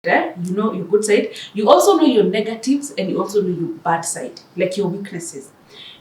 You know your good side. You also know your negatives, and you also know your bad side, like your weaknesses.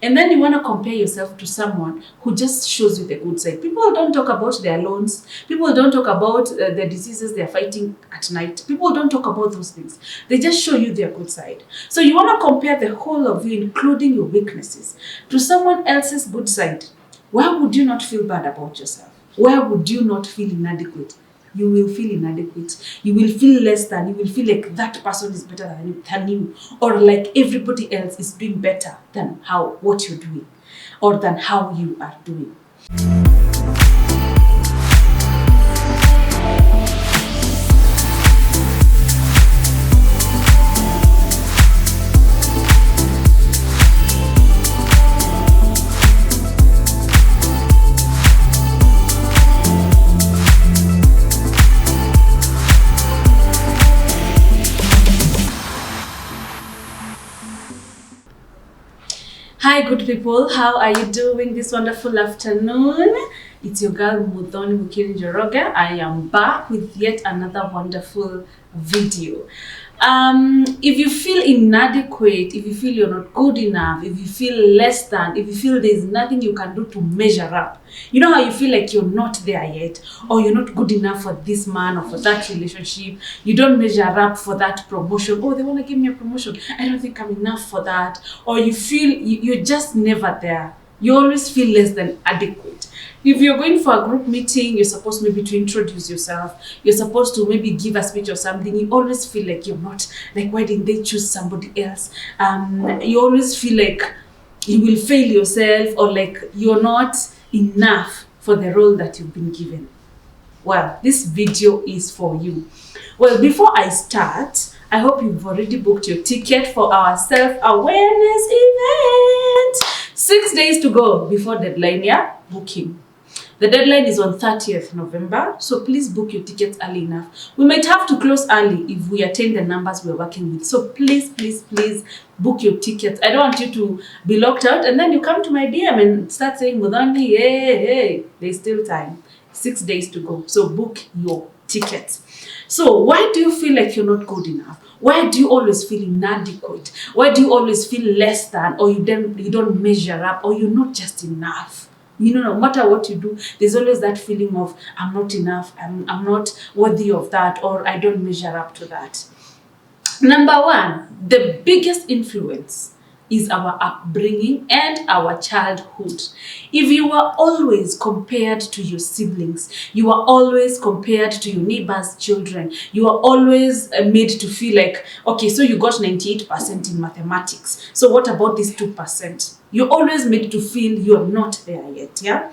And then you want to compare yourself to someone who just shows you the good side. People don't talk about their loans. People don't talk about the diseases they're fighting at night. People don't talk about those things. They just show you their good side. So you want to compare the whole of you, including your weaknesses, to someone else's good side. Why would you not feel bad about yourself? Why would you not feel inadequate? You will feel inadequate. You will feel less than. You will feel like that person is better than you, or like everybody else is doing better than what you're doing, or than how you are doing. Hi, good people. How are you doing this wonderful afternoon? It's your girl Muthoni Mukiri. I am back with yet another wonderful video. If you feel inadequate, if you feel you're not good enough, if you feel less than, if you feel there's nothing you can do to measure up, you know how you feel like you're not there yet, or you're not good enough for this man or for that relationship, you don't measure up for that promotion. Oh, they want to give me a promotion. I don't think I'm enough for that. Or you feel you're just never there. You always feel less than adequate. If you're going for a group meeting, you're supposed maybe to introduce yourself. You're supposed to maybe give a speech or something. You always feel like you're not, like, why didn't they choose somebody else? You always feel like you will fail yourself, or like you're not enough for the role that you've been given. Well, this video is for you. Well, before I start, I hope you've already booked your ticket for our self-awareness event. 6 days to go before deadline, yeah? Booking. The deadline is on 30th November, so please book your tickets early enough. We might have to close early if we attain the numbers we're working with. So please, please, please book your tickets. I don't want you to be locked out and then you come to my DM and start saying, Muthoni, hey, there's still time. 6 days to go. So book your tickets. So why do you feel like you're not good enough? Why do you always feel inadequate? Why do you always feel less than, or you don't measure up, or you're not just enough? You know, no matter what you do, there's always that feeling of I'm not enough, I'm not worthy of that, or I don't measure up to that. Number one, the biggest influence is our upbringing and our childhood. If you are always compared to your siblings, you are always compared to your neighbor's children, you are always made to feel like, okay, so you got 98% in mathematics, so what about this 2%? You're always made to feel you're not there yet, yeah?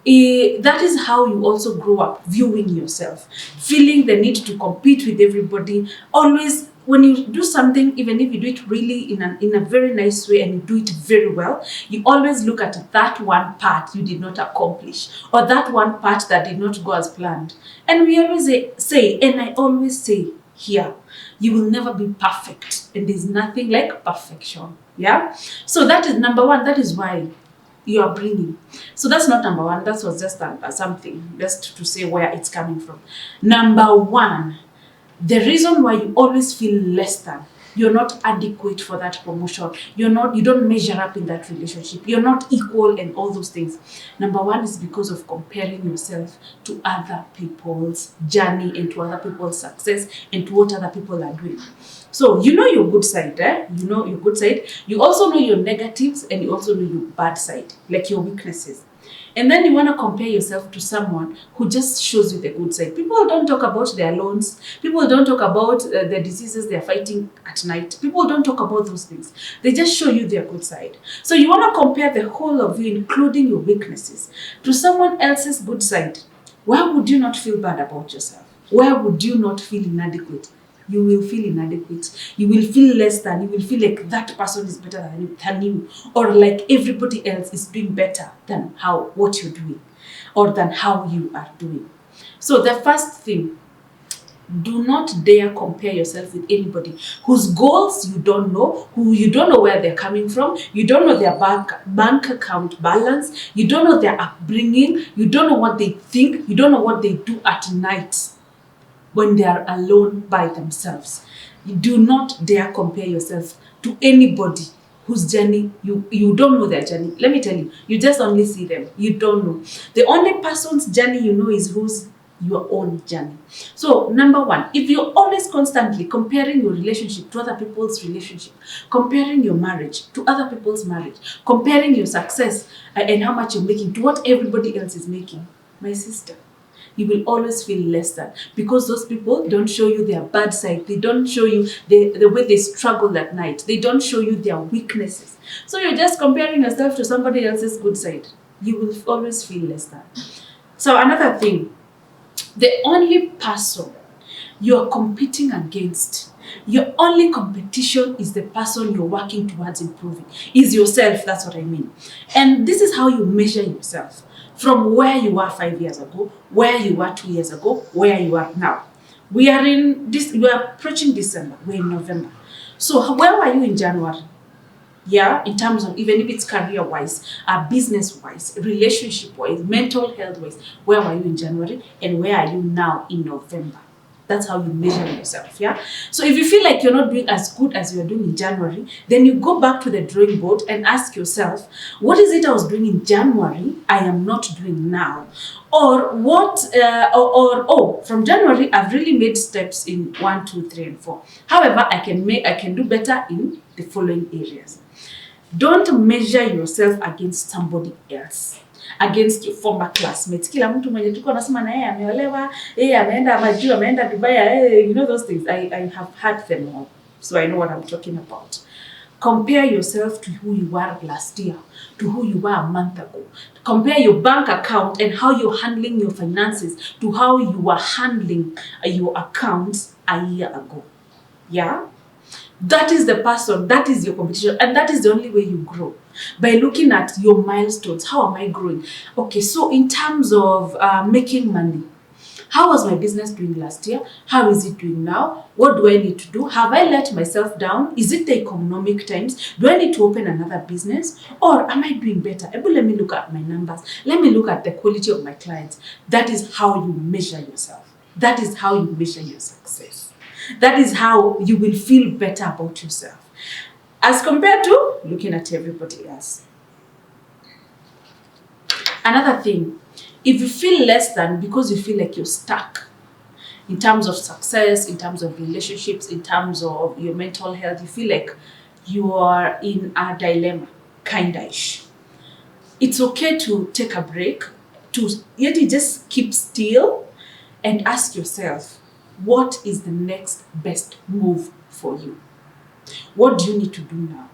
That is how you also grow up viewing yourself, feeling the need to compete with everybody. Always, when you do something, even if you do it really in a very nice way and you do it very well, you always look at that one part you did not accomplish, or that one part that did not go as planned. And we always say, and I always say here, you will never be perfect, and there's nothing like perfection. Yeah? So that is number one. That is why you are bringing. So that's not number one. That was just something, just to say where it's coming from. Number one, the reason why you always feel less than, you're not adequate for that promotion, you don't measure up in that relationship, you're not equal and all those things. Number one is because of comparing yourself to other people's journey and to other people's success and to what other people are doing. So you know your good side, You know your good side. You also know your negatives, and you also know your bad side, like your weaknesses. And then you want to compare yourself to someone who just shows you the good side. People don't talk about their loans. People don't talk about the diseases they're fighting at night. People don't talk about those things. They just show you their good side. So you want to compare the whole of you, including your weaknesses, to someone else's good side. Why would you not feel bad about yourself? Why would you not feel inadequate? You will feel inadequate. You will feel less than. You will feel like that person is better than you, or like everybody else is doing better than what you're doing, or than how you are doing. So the first thing, do not dare compare yourself with anybody whose goals you don't know, who you don't know where they're coming from, you don't know their bank account balance, you don't know their upbringing, you don't know what they think, you don't know what they do at night. when they are alone by themselves. Do not dare compare yourself to anybody whose journey you don't know their journey. Let me tell you, you just only see them. You don't know. The only person's journey you know is whose your own journey. So number one, if you're always constantly comparing your relationship to other people's relationship, comparing your marriage to other people's marriage, comparing your success and how much you're making to what everybody else is making, my sister, you will always feel less than, because those people don't show you their bad side. They don't show you the way they struggle at night. They don't show you their weaknesses. So you're just comparing yourself to somebody else's good side. You will always feel less than. So another thing, the only person you're competing against, your only competition is the person you're working towards improving, is yourself. That's what I mean. And this is how you measure yourself. From where you were 5 years ago, where you were 2 years ago, where you are now. We are approaching December, we're in November. So where were you in January? Yeah, in terms of, even if it's career-wise, business-wise, relationship-wise, mental health-wise, where were you in January and where are you now in November? That's how you measure yourself, yeah? So if you feel like you're not doing as good as you're doing in January, then you go back to the drawing board and ask yourself, what is it I was doing in January I am not doing now? Or from January, I've really made steps in 1, 2, 3, and 4. However, I can do better in the following areas. Don't measure yourself against somebody else, against your former classmates. Kila mtu mwenye tuko nasema na yeye ameolewa, yeye ameenda majuu, ameenda Dubai, you know those things. I have had them all, so I know what I'm talking about. Compare yourself to who you were last year, to who you were a month ago. Compare your bank account and how you're handling your finances to how you were handling your accounts a year ago. Yeah? That is the person, that is your competition, and that is the only way you grow. By looking at your milestones. How am I growing? Okay, so in terms of making money, how was my business doing last year? How is it doing now? What do I need to do? Have I let myself down? Is it the economic times? Do I need to open another business? Or am I doing better? Let me look at my numbers. Let me look at the quality of my clients. That is how you measure yourself. That is how you measure your success. That is how you will feel better about yourself, as compared to looking at everybody else. Another thing, if you feel less than because you feel like you're stuck in terms of success, in terms of relationships, in terms of your mental health, you feel like you are in a dilemma, kinda-ish. It's okay to take a break, yet you just keep still and ask yourself, what is the next best move for you? What do you need to do now?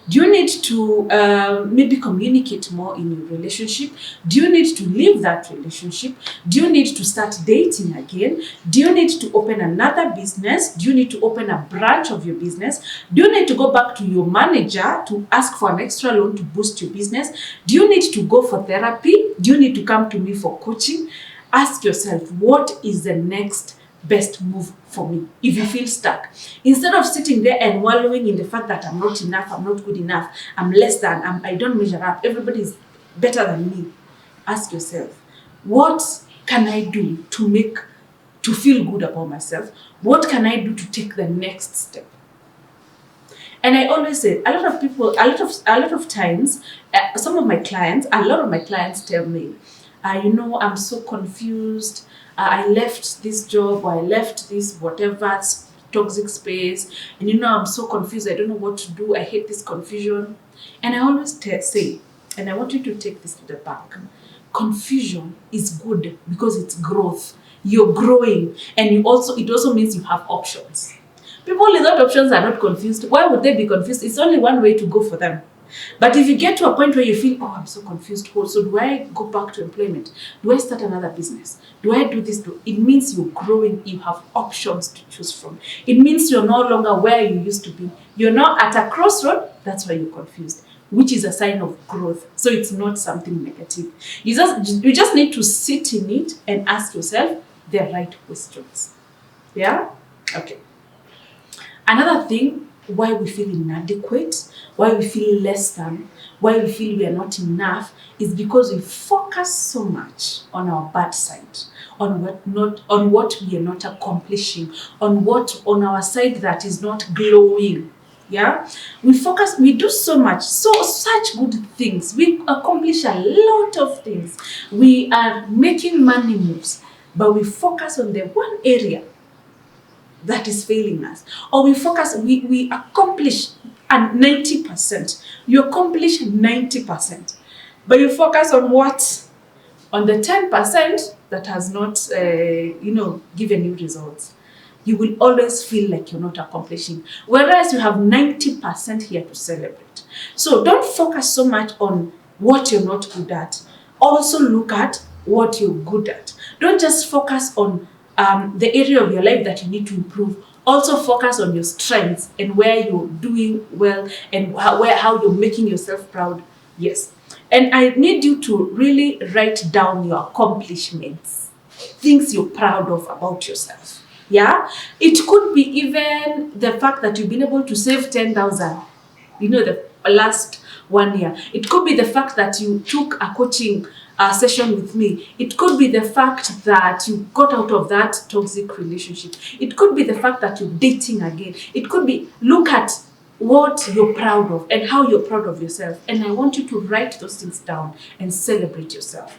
Do you need to maybe communicate more in your relationship? Do you need to leave that relationship? Do you need to start dating again? Do you need to open another business? Do you need to open a branch of your business? Do you need to go back to your manager to ask for an extra loan to boost your business? Do you need to go for therapy? Do you need to come to me for coaching? Ask yourself, what is the next best move for me? If you feel stuck, instead of sitting there and wallowing in the fact that I'm not enough, I'm not good enough, I'm less than, I don't measure up, everybody is better than me, ask yourself, what can I do to feel good about myself? What can I do to take the next step? And I always say, a lot of times, a lot of my clients tell me, I'm so confused. I left this job, or I left this whatever toxic space, and I'm so confused. I don't know what to do. I hate this confusion. And I always say, and I want you to take this to the bank, confusion is good because it's growth. You're growing, and it also means you have options. People without options are not confused. Why would they be confused? It's only one way to go for them. But if you get to a point where you feel, I'm so confused, so do I go back to employment? Do I start another business? Do I do this? It means you're growing, you have options to choose from. It means you're no longer where you used to be. You're now at a crossroad, that's why you're confused, which is a sign of growth. So it's not something negative. You just need to sit in it and ask yourself the right questions. Yeah? Okay. Another thing, why we feel inadequate, why we feel less than, why we feel we are not enough, is because we focus so much on our bad side, on what we are not accomplishing, on our side that is not glowing. Yeah, we do so much, such good things, we accomplish a lot of things, we are making money moves, but we focus on the one area that is failing us. Or we accomplish at 90%. You accomplish 90%. But you focus on what? On the 10% that has not, given you results. You will always feel like you're not accomplishing. Whereas you have 90% here to celebrate. So don't focus so much on what you're not good at. Also look at what you're good at. Don't just focus on the area of your life that you need to improve. Also focus on your strengths and where you're doing well and how you're making yourself proud. Yes. And I need you to really write down your accomplishments, things you're proud of about yourself. Yeah? It could be even the fact that you've been able to save 10,000, the last 1 year. It could be the fact that you took a coaching session with me. It could be the fact that you got out of that toxic relationship. It could be the fact that you're dating again. It could be, look at what you're proud of and how you're proud of yourself. And I want you to write those things down and celebrate yourself.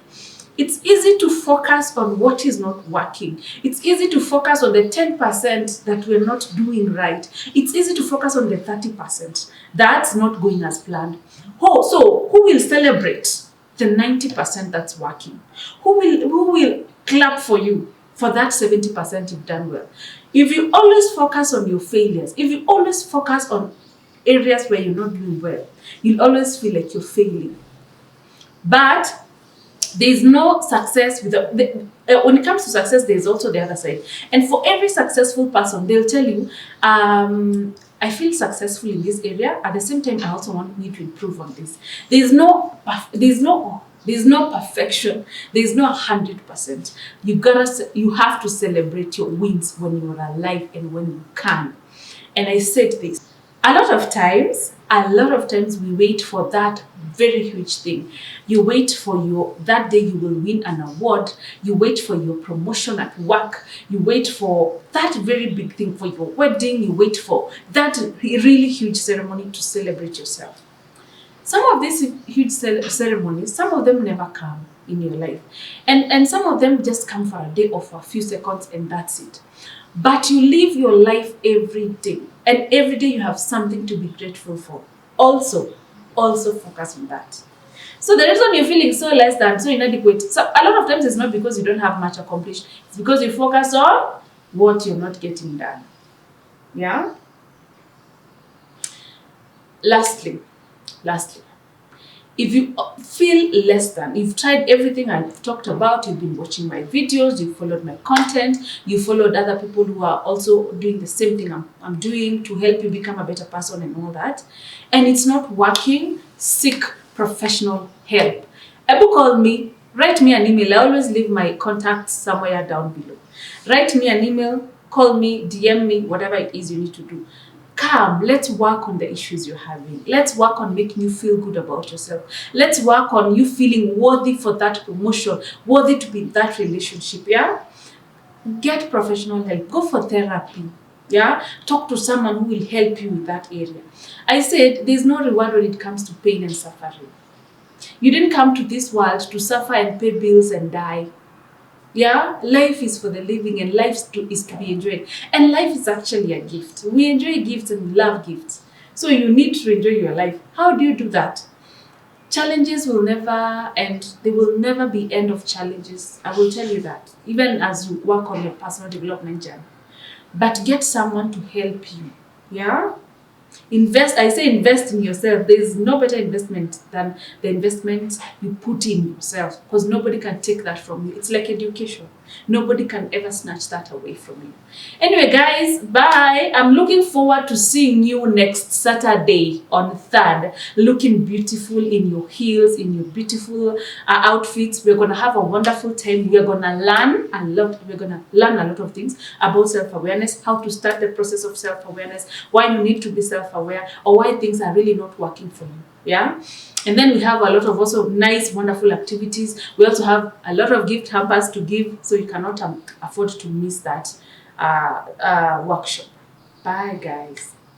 It's easy to focus on what is not working. It's easy to focus on the 10% that we're not doing right. It's easy to focus on the 30% that's not going as planned. So who will celebrate the 90% that's working? Who will clap for you for that 70% you've done well? If you always focus on your failures, if you always focus on areas where you're not doing well, you'll always feel like you're failing. But there's no success when it comes to success, there's also the other side. And for every successful person, they'll tell you, I feel successful in this area. At the same time, I also want me to improve on this. There's no perfection. There's no 100%. You have to celebrate your wins when you're alive and when you can. And I said this. A lot of times we wait for that very huge thing. You wait for that day you will win an award. You wait for your promotion at work. You wait for that very big thing for your wedding. You wait for that really huge ceremony to celebrate yourself. Some of these huge ceremonies, some of them never come in your life. And some of them just come for a day or for a few seconds and that's it. But you live your life every day. And every day you have something to be grateful for. Also focus on that. So the reason you're feeling so less than, so inadequate, so a lot of times it's not because you don't have much accomplished. It's because you focus on what you're not getting done. Yeah? Lastly, if you feel less than, you've tried everything I've talked about, you've been watching my videos, you've followed my content, you followed other people who are also doing the same thing I'm doing to help you become a better person and all that, and it's not working, seek professional help. Ever call me, write me an email. I always leave my contacts somewhere down below. Write me an email, call me, DM me, whatever it is you need to do. Come, let's work on the issues you're having. Let's work on making you feel good about yourself. Let's work on you feeling worthy for that promotion, worthy to be in that relationship, yeah? Get professional help. Go for therapy, yeah? Talk to someone who will help you with that area. I said there's no reward when it comes to pain and suffering. You didn't come to this world to suffer and pay bills and die. Yeah, life is for the living and life is to be enjoyed. And life is actually a gift. We enjoy gifts and we love gifts. So you need to enjoy your life. How do you do that? Challenges will never end. There will never be end of challenges. I will tell you that. Even as you work on your personal development journey. But get someone to help you. Yeah? Invest in yourself. There is no better investment than the investment you put in yourself, because nobody can take that from you. It's like education. Nobody can ever snatch that away from you. Anyway, guys, bye. I'm looking forward to seeing you next Saturday on 3rd, looking beautiful in your heels, in your beautiful outfits. We're going to have a wonderful time. We're going to learn a lot. We're going to learn a lot of things about self-awareness, how to start the process of self-awareness, why you need to be self-aware, or why things are really not working for you. Yeah. And then we have a lot of also nice, wonderful activities. We also have a lot of gift hampers to give, so you cannot afford to miss that workshop. Bye, guys.